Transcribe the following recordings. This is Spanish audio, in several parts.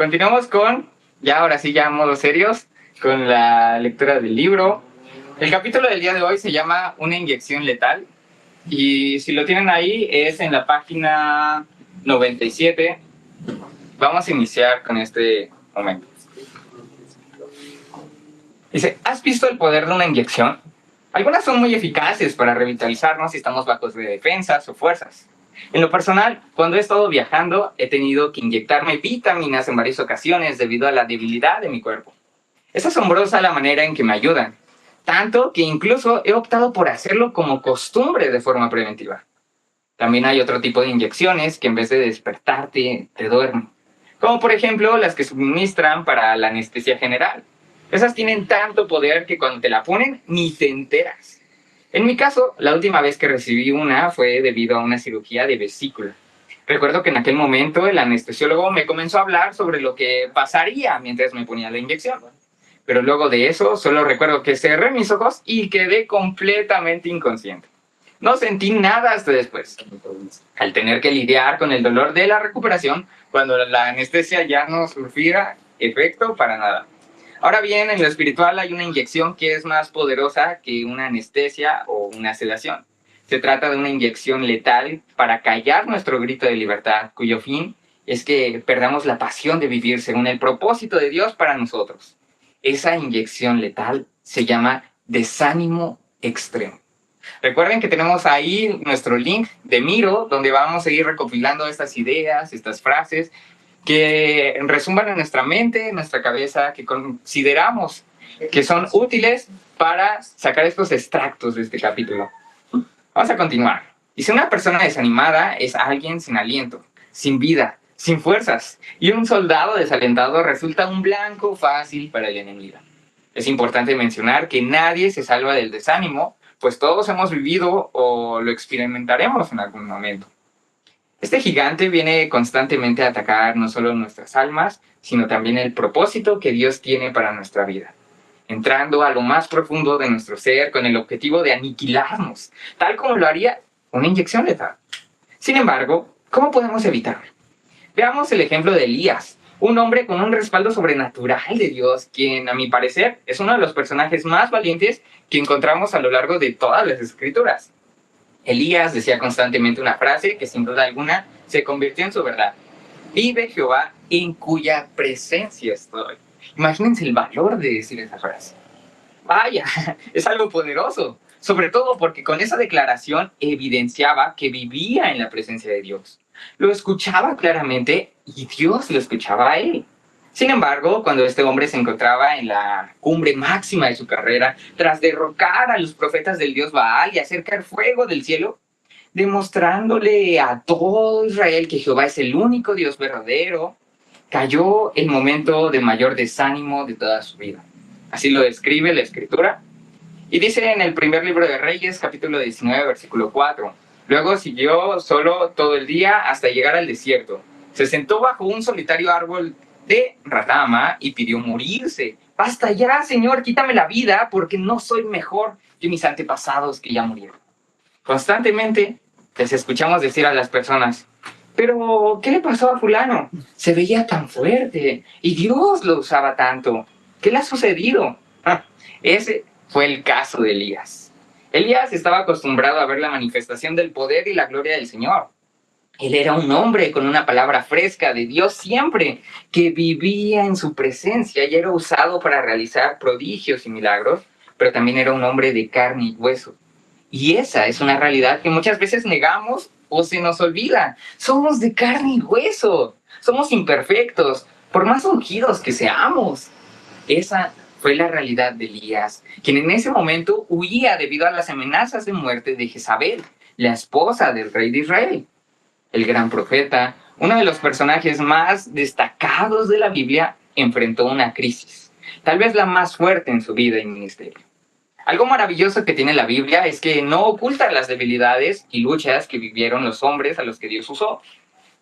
Continuamos ya ahora sí, ya modos serios, con la lectura del libro. El capítulo del día de hoy se llama Una inyección letal. Y si lo tienen ahí, es en la página 97. Vamos a iniciar con este momento. Dice, ¿has visto el poder de una inyección? Algunas son muy eficaces para revitalizarnos si estamos bajos de defensas o fuerzas. En lo personal, cuando he estado viajando, he tenido que inyectarme vitaminas en varias ocasiones debido a la debilidad de mi cuerpo. Es asombrosa la manera en que me ayudan, tanto que incluso he optado por hacerlo como costumbre de forma preventiva. También hay otro tipo de inyecciones que en vez de despertarte, te duermen, como por ejemplo las que suministran para la anestesia general. Esas tienen tanto poder que cuando te la ponen ni te enteras. En mi caso, la última vez que recibí una fue debido a una cirugía de vesícula. Recuerdo que en aquel momento el anestesiólogo me comenzó a hablar sobre lo que pasaría mientras me ponía la inyección. Pero luego de eso, solo recuerdo que cerré mis ojos y quedé completamente inconsciente. No sentí nada hasta después, al tener que lidiar con el dolor de la recuperación cuando la anestesia ya no surtiera efecto para nada. Ahora bien, en lo espiritual hay una inyección que es más poderosa que una anestesia o una sedación. Se trata de una inyección letal para callar nuestro grito de libertad, cuyo fin es que perdamos la pasión de vivir según el propósito de Dios para nosotros. Esa inyección letal se llama desánimo extremo. Recuerden que tenemos ahí nuestro link de Miro, donde vamos a ir recopilando estas ideas, estas frases, que resuman en nuestra mente, en nuestra cabeza, que consideramos que son útiles para sacar estos extractos de este capítulo. Vamos a continuar. Dice, una persona desanimada es alguien sin aliento, sin vida, sin fuerzas, y un soldado desalentado resulta un blanco fácil para el enemigo. Es importante mencionar que nadie se salva del desánimo, pues todos hemos vivido o lo experimentaremos en algún momento. Este gigante viene constantemente a atacar no solo nuestras almas, sino también el propósito que Dios tiene para nuestra vida, entrando a lo más profundo de nuestro ser con el objetivo de aniquilarnos, tal como lo haría una inyección letal. Sin embargo, ¿cómo podemos evitarlo? Veamos el ejemplo de Elías, un hombre con un respaldo sobrenatural de Dios, quien a mi parecer es uno de los personajes más valientes que encontramos a lo largo de todas las escrituras. Elías decía constantemente una frase que sin duda alguna se convirtió en su verdad. Vive Jehová en cuya presencia estoy. Imagínense el valor de decir esa frase. Vaya, es algo poderoso, sobre todo porque con esa declaración evidenciaba que vivía en la presencia de Dios. Lo escuchaba claramente y Dios lo escuchaba a él. Sin embargo, cuando este hombre se encontraba en la cumbre máxima de su carrera, tras derrocar a los profetas del dios Baal y hacer caer fuego del cielo, demostrándole a todo Israel que Jehová es el único Dios verdadero, cayó el momento de mayor desánimo de toda su vida. Así lo describe la Escritura. Y dice en el primer libro de Reyes, capítulo 19, versículo 4, luego siguió solo todo el día hasta llegar al desierto. Se sentó bajo un solitario árbol de Ratama y pidió morirse. Basta ya, Señor, quítame la vida, porque no soy mejor que mis antepasados que ya murieron. Constantemente les escuchamos decir a las personas, pero ¿qué le pasó a fulano? Se veía tan fuerte y Dios lo usaba tanto. ¿Qué le ha sucedido? Ese fue el caso de Elías. Elías estaba acostumbrado a ver la manifestación del poder y la gloria del Señor. Él era un hombre con una palabra fresca de Dios siempre, que vivía en su presencia y era usado para realizar prodigios y milagros, pero también era un hombre de carne y hueso. Y esa es una realidad que muchas veces negamos o se nos olvida. Somos de carne y hueso, somos imperfectos, por más ungidos que seamos. Esa fue la realidad de Elías, quien en ese momento huía debido a las amenazas de muerte de Jezabel, la esposa del rey de Israel. El gran profeta, uno de los personajes más destacados de la Biblia, enfrentó una crisis, tal vez la más fuerte en su vida y ministerio. Algo maravilloso que tiene la Biblia es que no oculta las debilidades y luchas que vivieron los hombres a los que Dios usó.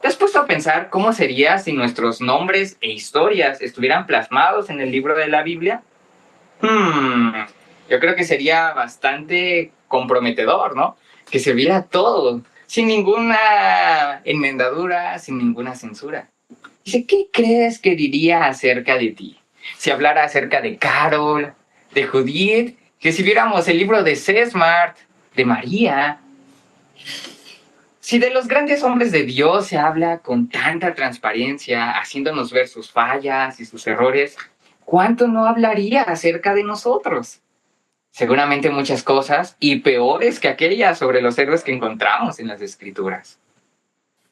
¿Te has puesto a pensar cómo sería si nuestros nombres e historias estuvieran plasmados en el libro de la Biblia? Yo creo que sería bastante comprometedor, ¿no? Que se viera todo, sin ninguna enmendadura, sin ninguna censura. Dice, ¿qué crees que diría acerca de ti? Si hablara acerca de Carol, de Judith, que si viéramos el libro de Sesmart, de María. Si de los grandes hombres de Dios se habla con tanta transparencia, haciéndonos ver sus fallas y sus errores, ¿cuánto no hablaría acerca de nosotros? Seguramente muchas cosas, y peores que aquellas sobre los héroes que encontramos en las Escrituras.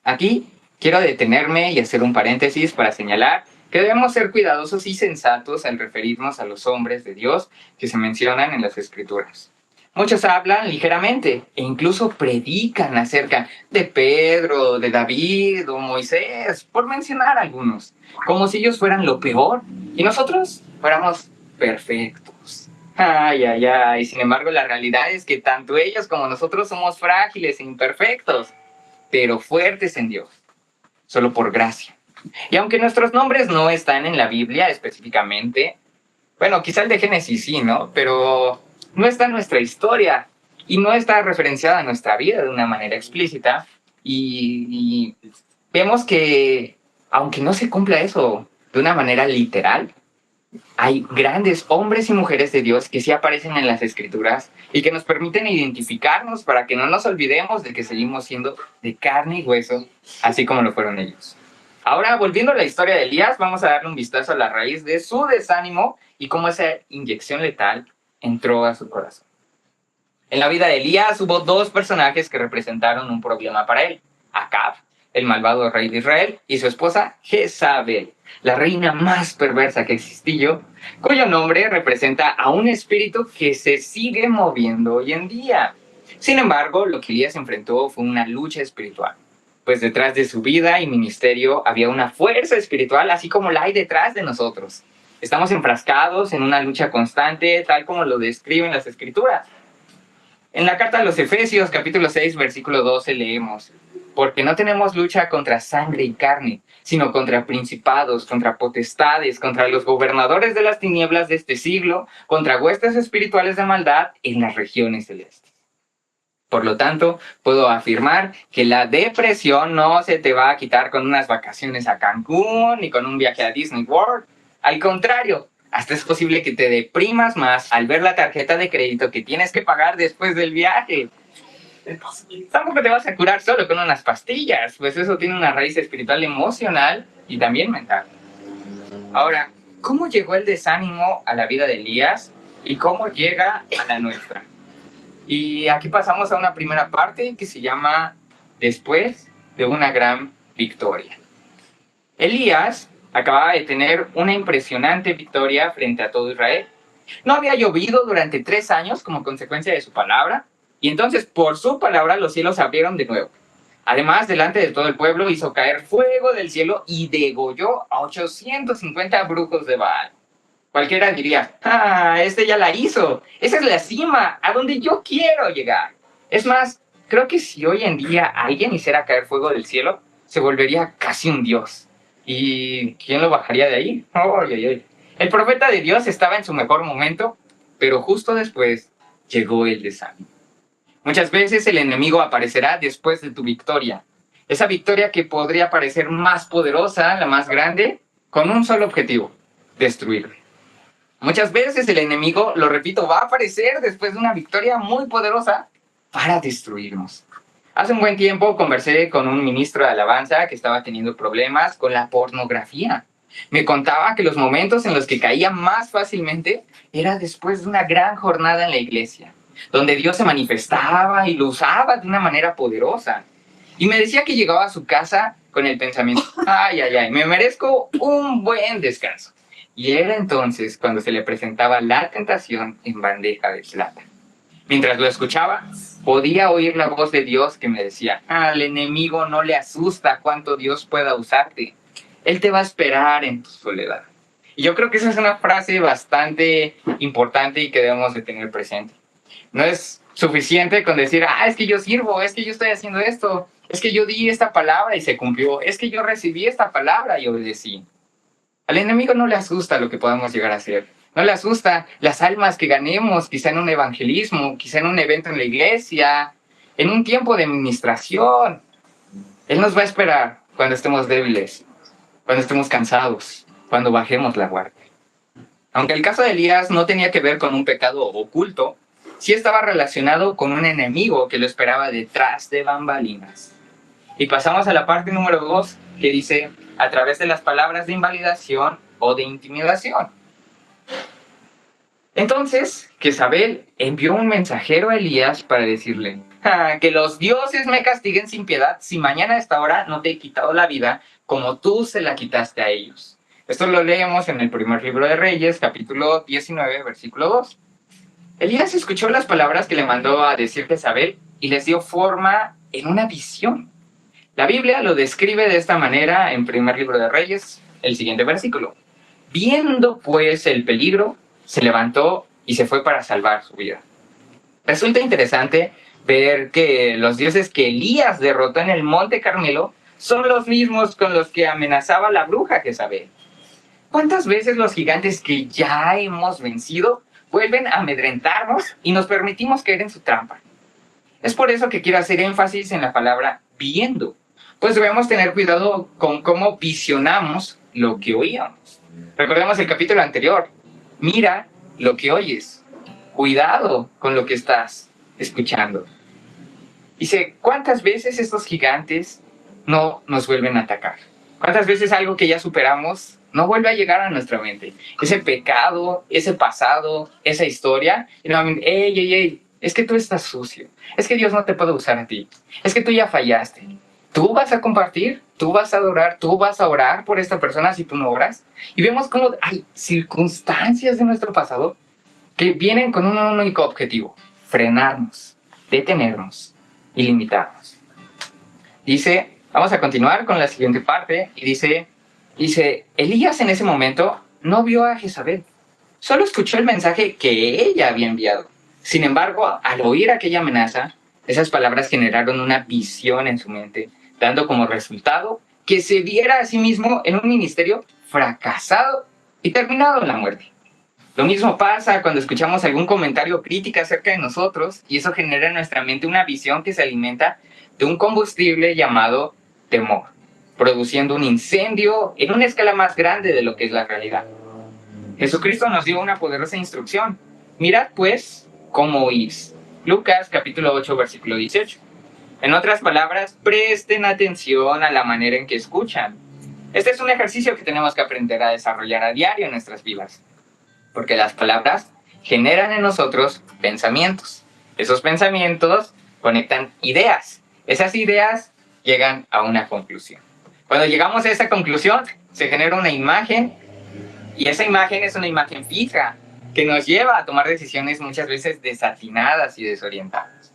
Aquí quiero detenerme y hacer un paréntesis para señalar que debemos ser cuidadosos y sensatos al referirnos a los hombres de Dios que se mencionan en las Escrituras. Muchos hablan ligeramente e incluso predican acerca de Pedro, de David o Moisés, por mencionar algunos, como si ellos fueran lo peor y nosotros fuéramos perfectos. Ay, ay, ay. Sin embargo, la realidad es que tanto ellos como nosotros somos frágiles e imperfectos, pero fuertes en Dios, solo por gracia. Y aunque nuestros nombres no están en la Biblia específicamente, bueno, quizá el de Génesis sí, ¿no? Pero no está en nuestra historia y no está referenciada en nuestra vida de una manera explícita. Y vemos que, aunque no se cumpla eso de una manera literal, hay grandes hombres y mujeres de Dios que sí aparecen en las Escrituras y que nos permiten identificarnos para que no nos olvidemos de que seguimos siendo de carne y hueso, así como lo fueron ellos. Ahora, volviendo a la historia de Elías, vamos a darle un vistazo a la raíz de su desánimo y cómo esa inyección letal entró a su corazón. En la vida de Elías hubo dos personajes que representaron un problema para él: Acab, el malvado rey de Israel, y su esposa Jezabel, la reina más perversa que existió, cuyo nombre representa a un espíritu que se sigue moviendo hoy en día. Sin embargo, lo que Elías enfrentó fue una lucha espiritual, pues detrás de su vida y ministerio había una fuerza espiritual, así como la hay detrás de nosotros. Estamos enfrascados en una lucha constante, tal como lo describen las Escrituras. En la carta a los Efesios, capítulo 6, versículo 12, leemos: porque no tenemos lucha contra sangre y carne, sino contra principados, contra potestades, contra los gobernadores de las tinieblas de este siglo, contra huestes espirituales de maldad en las regiones celestes. Por lo tanto, puedo afirmar que la depresión no se te va a quitar con unas vacaciones a Cancún ni con un viaje a Disney World. Al contrario, hasta es posible que te deprimas más al ver la tarjeta de crédito que tienes que pagar después del viaje. Tampoco te vas a curar solo con unas pastillas, pues eso tiene una raíz espiritual, emocional y también mental. Ahora, ¿cómo llegó el desánimo a la vida de Elías y cómo llega a la nuestra? Y aquí pasamos a una primera parte que se llama Después de una gran victoria. Elías acababa de tener una impresionante victoria frente a todo Israel. No había llovido durante 3 años como consecuencia de su palabra, y entonces por su palabra los cielos se abrieron de nuevo. Además, delante de todo el pueblo hizo caer fuego del cielo y degolló a 850 brujos de Baal. Cualquiera diría, este ya la hizo, esa es la cima, a donde yo quiero llegar. Es más, creo que si hoy en día alguien hiciera caer fuego del cielo, se volvería casi un dios. ¿Y quién lo bajaría de ahí? Oy, oy, oy. El profeta de Dios estaba en su mejor momento, pero justo después llegó el desánimo. Muchas veces el enemigo aparecerá después de tu victoria. Esa victoria que podría parecer más poderosa, la más grande, con un solo objetivo: destruirte. Muchas veces el enemigo, lo repito, va a aparecer después de una victoria muy poderosa para destruirnos. Hace un buen tiempo conversé con un ministro de alabanza que estaba teniendo problemas con la pornografía. Me contaba que los momentos en los que caía más fácilmente era después de una gran jornada en la iglesia, donde Dios se manifestaba y lo usaba de una manera poderosa. Y me decía que llegaba a su casa con el pensamiento: ay, ay, ay, me merezco un buen descanso. Y era entonces cuando se le presentaba la tentación en bandeja de plata. Mientras lo escuchaba, podía oír la voz de Dios que me decía: al enemigo no le asusta cuánto Dios pueda usarte. Él te va a esperar en tu soledad. Y yo creo que esa es una frase bastante importante y que debemos de tener presente. No es suficiente con decir: es que yo sirvo, es que yo estoy haciendo esto, es que yo di esta palabra y se cumplió, es que yo recibí esta palabra y obedecí. Al enemigo no le asusta lo que podamos llegar a hacer. No le asusta las almas que ganemos, quizá en un evangelismo, quizá en un evento en la iglesia, en un tiempo de administración. Él nos va a esperar cuando estemos débiles. cuando estemos cansados, cuando bajemos la guardia. Aunque el caso de Elías no tenía que ver con un pecado oculto, sí estaba relacionado con un enemigo que lo esperaba detrás de bambalinas. Y pasamos a la parte número 2, que dice, a través de las palabras de invalidación o de intimidación. Entonces, Jezabel envió un mensajero a Elías para decirle, que los dioses me castiguen sin piedad si mañana a esta hora no te he quitado la vida como tú se la quitaste a ellos. Esto lo leemos en el primer libro de Reyes, capítulo 19, versículo 2. Elías escuchó las palabras que le mandó a decir Jezabel y les dio forma en una visión. La Biblia lo describe de esta manera en primer libro de Reyes, el siguiente versículo. Viendo pues el peligro, se levantó y se fue para salvar su vida. Resulta interesante ver que los dioses que Elías derrotó en el monte Carmelo son los mismos con los que amenazaba la bruja Jezabel. ¿Cuántas veces los gigantes que ya hemos vencido vuelven a amedrentarnos y nos permitimos caer en su trampa? Es por eso que quiero hacer énfasis en la palabra viendo, pues debemos tener cuidado con cómo visionamos lo que oíamos. Recordemos el capítulo anterior. Mira lo que oyes. Cuidado con lo que estás escuchando. Dice, ¿cuántas veces estos gigantes no nos vuelven a atacar? ¿Cuántas veces algo que ya superamos no vuelve a llegar a nuestra mente? Ese pecado, ese pasado, esa historia. Y nuevamente, ey, es que tú estás sucio. Es que Dios no te puede usar a ti. Es que tú ya fallaste. Tú vas a compartir, tú vas a adorar, tú vas a orar por esta persona si tú no oras. Y vemos cómo hay circunstancias de nuestro pasado que vienen con un único objetivo: frenarnos, detenernos y limitarnos. Dice, vamos a continuar con la siguiente parte, y dice, Elías en ese momento no vio a Jezabel, solo escuchó el mensaje que ella había enviado. Sin embargo, al oír aquella amenaza, esas palabras generaron una visión en su mente, dando como resultado que se viera a sí mismo en un ministerio fracasado y terminado en la muerte. Lo mismo pasa cuando escuchamos algún comentario crítico acerca de nosotros, y eso genera en nuestra mente una visión que se alimenta de un combustible llamado temor, produciendo un incendio en una escala más grande de lo que es la realidad. Jesucristo nos dio una poderosa instrucción. Mirad pues cómo oís. Lucas capítulo 8, versículo 18. En otras palabras, presten atención a la manera en que escuchan. Este es un ejercicio que tenemos que aprender a desarrollar a diario en nuestras vidas, porque las palabras generan en nosotros pensamientos. Esos pensamientos conectan ideas. Esas ideas llegan a una conclusión. Cuando llegamos a esa conclusión, se genera una imagen, y esa imagen es una imagen fija que nos lleva a tomar decisiones muchas veces desatinadas y desorientadas.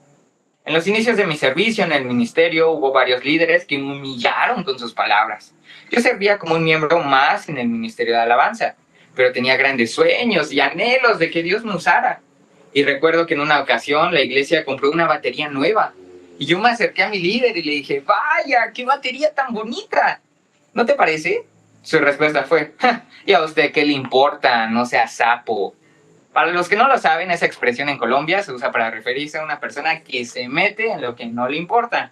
En los inicios de mi servicio en el ministerio hubo varios líderes que me humillaron con sus palabras. Yo servía como un miembro más en el ministerio de alabanza, pero tenía grandes sueños y anhelos de que Dios me usara. Y recuerdo que en una ocasión la iglesia compró una batería nueva, y yo me acerqué a mi líder y le dije, vaya, qué batería tan bonita, ¿no te parece? Su respuesta fue, ¿y a usted qué le importa? No sea sapo. Para los que no lo saben, esa expresión en Colombia se usa para referirse a una persona que se mete en lo que no le importa,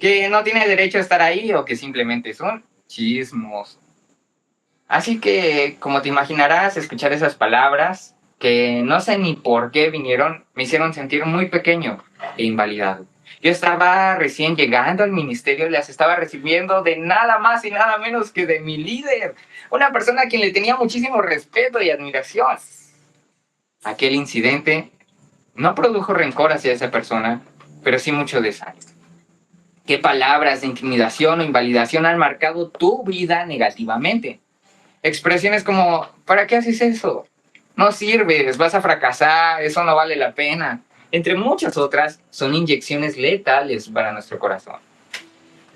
que no tiene derecho a estar ahí o que simplemente es un chismoso. Así que, como te imaginarás, escuchar esas palabras, que no sé ni por qué vinieron, me hicieron sentir muy pequeño e invalidado. Yo estaba recién llegando al ministerio y las estaba recibiendo de nada más y nada menos que de mi líder, una persona a quien le tenía muchísimo respeto y admiración. Aquel incidente no produjo rencor hacia esa persona, pero sí mucho desánimo. ¿Qué palabras de intimidación o invalidación han marcado tu vida negativamente? Expresiones como, ¿para qué haces eso? No sirves, vas a fracasar, eso no vale la pena. Entre muchas otras, son inyecciones letales para nuestro corazón.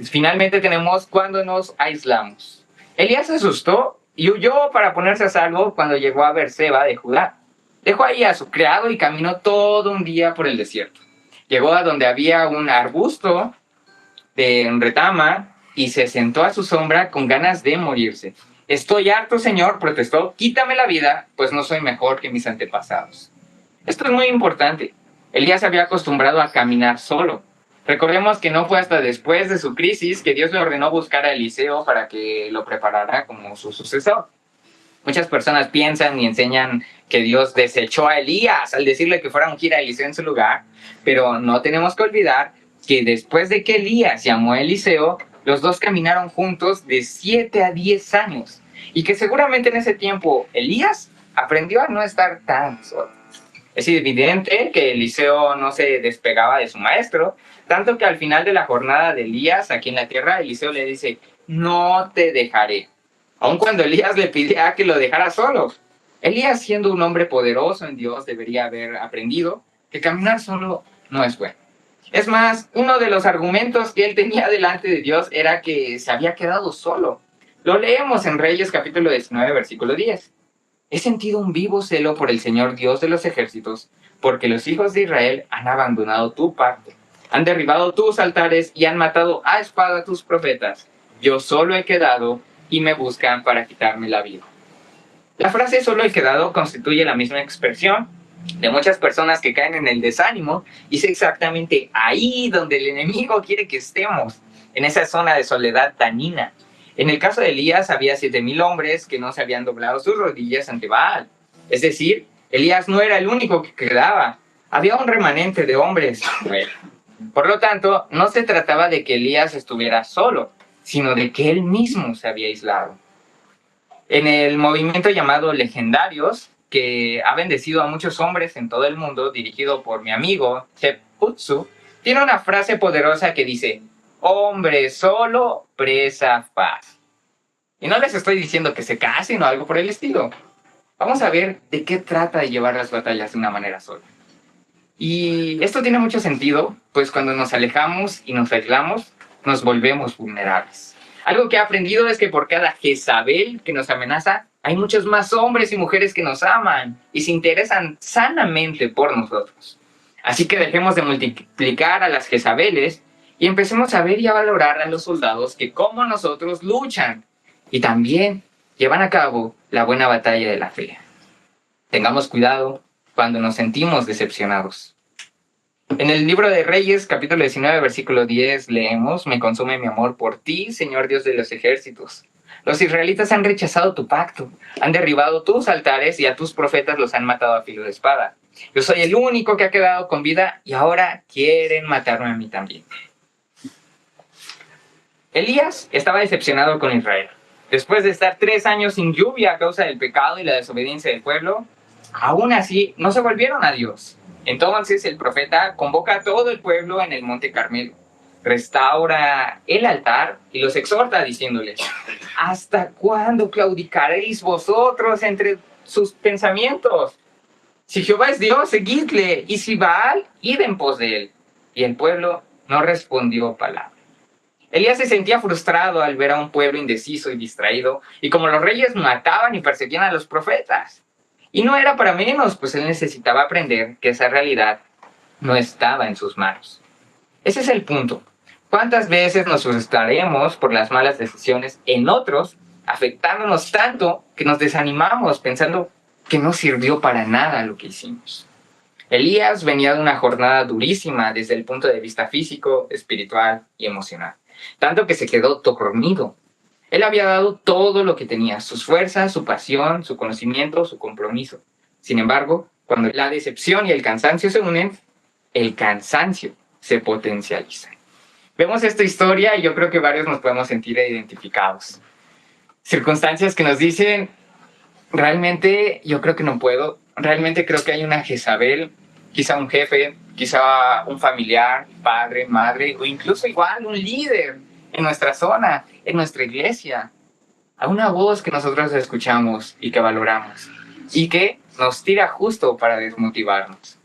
Finalmente tenemos cuando nos aislamos. Elías se asustó y huyó para ponerse a salvo cuando llegó a Beerseba de Judá. Dejó ahí a su criado y caminó todo un día por el desierto. Llegó a donde había un arbusto de retama y se sentó a su sombra con ganas de morirse. Estoy harto, Señor, protestó, quítame la vida, pues no soy mejor que mis antepasados. Esto es muy importante. Elías se había acostumbrado a caminar solo. Recordemos que no fue hasta después de su crisis que Dios le ordenó buscar a Eliseo para que lo preparara como su sucesor. Muchas personas piensan y enseñan que Dios desechó a Elías al decirle que fuera a ungir a Eliseo en su lugar, pero no tenemos que olvidar que después de que Elías llamó a Eliseo, los dos caminaron juntos de 7 a 10 años, y que seguramente en ese tiempo Elías aprendió a no estar tan solo. Es evidente que Eliseo no se despegaba de su maestro, tanto que al final de la jornada de Elías aquí en la tierra, Eliseo le dice: no te dejaré. Aun cuando Elías le pedía que lo dejara solo. Elías, siendo un hombre poderoso en Dios, debería haber aprendido que caminar solo no es bueno. Es más, uno de los argumentos que él tenía delante de Dios era que se había quedado solo. Lo leemos en Reyes capítulo 19, versículo 10. He sentido un vivo celo por el Señor Dios de los ejércitos, porque los hijos de Israel han abandonado tu pacto, han derribado tus altares y han matado a espada a tus profetas. Yo solo he quedado y me buscan para quitarme la vida. La frase "solo he quedado" constituye la misma expresión de muchas personas que caen en el desánimo, y es exactamente ahí donde el enemigo quiere que estemos, en esa zona de soledad dañina. En el caso de Elías había 7,000 hombres que no se habían doblado sus rodillas ante Baal. Es decir, Elías no era el único que quedaba. Había un remanente de hombres. Por lo tanto, no se trataba de que Elías estuviera solo, sino de que él mismo se había aislado. En el movimiento llamado Legendarios, que ha bendecido a muchos hombres en todo el mundo, dirigido por mi amigo Chep Utsu, tiene una frase poderosa que dice: hombre solo, presa paz. Y no les estoy diciendo que se casen o algo por el estilo. Vamos a ver de qué trata de llevar las batallas de una manera sola. Y esto tiene mucho sentido, pues cuando nos alejamos y nos aislamos, nos volvemos vulnerables. Algo que he aprendido es que por cada Jezabel que nos amenaza, hay muchos más hombres y mujeres que nos aman y se interesan sanamente por nosotros. Así que dejemos de multiplicar a las Jezabeles y empecemos a ver y a valorar a los soldados que, como nosotros, luchan y también llevan a cabo la buena batalla de la fe. Tengamos cuidado cuando nos sentimos decepcionados. En el libro de Reyes, capítulo 19, versículo 10, leemos: me consume mi amor por ti, Señor Dios de los ejércitos. Los israelitas han rechazado tu pacto, han derribado tus altares y a tus profetas los han matado a filo de espada. Yo soy el único que ha quedado con vida y ahora quieren matarme a mí también. Elías estaba decepcionado con Israel. Después de estar 3 años sin lluvia a causa del pecado y la desobediencia del pueblo, aún así no se volvieron a Dios. Entonces el profeta convoca a todo el pueblo en el monte Carmelo, restaura el altar y los exhorta diciéndoles: ¿hasta cuándo claudicaréis vosotros entre sus pensamientos? Si Jehová es Dios, seguidle, y si Baal, id en pos de él. Y el pueblo no respondió palabra. Elías se sentía frustrado al ver a un pueblo indeciso y distraído, y como los reyes mataban y perseguían a los profetas. Y no era para menos, pues él necesitaba aprender que esa realidad no estaba en sus manos. Ese es el punto. ¿Cuántas veces nos frustraremos por las malas decisiones en otros, afectándonos tanto que nos desanimamos pensando que no sirvió para nada lo que hicimos? Elías venía de una jornada durísima desde el punto de vista físico, espiritual y emocional, tanto que se quedó dormido. Él había dado todo lo que tenía: sus fuerzas, su pasión, su conocimiento, su compromiso. Sin embargo, cuando la decepción y el cansancio se unen, el cansancio se potencializa. Vemos esta historia y yo creo que varios nos podemos sentir identificados. Circunstancias que nos dicen: realmente yo creo que no puedo, realmente creo que hay una Jezabel, quizá un jefe, quizá un familiar, padre, madre, o incluso igual un líder en nuestra zona, en nuestra iglesia, a una voz que nosotros escuchamos y que valoramos y que nos tira justo para desmotivarnos.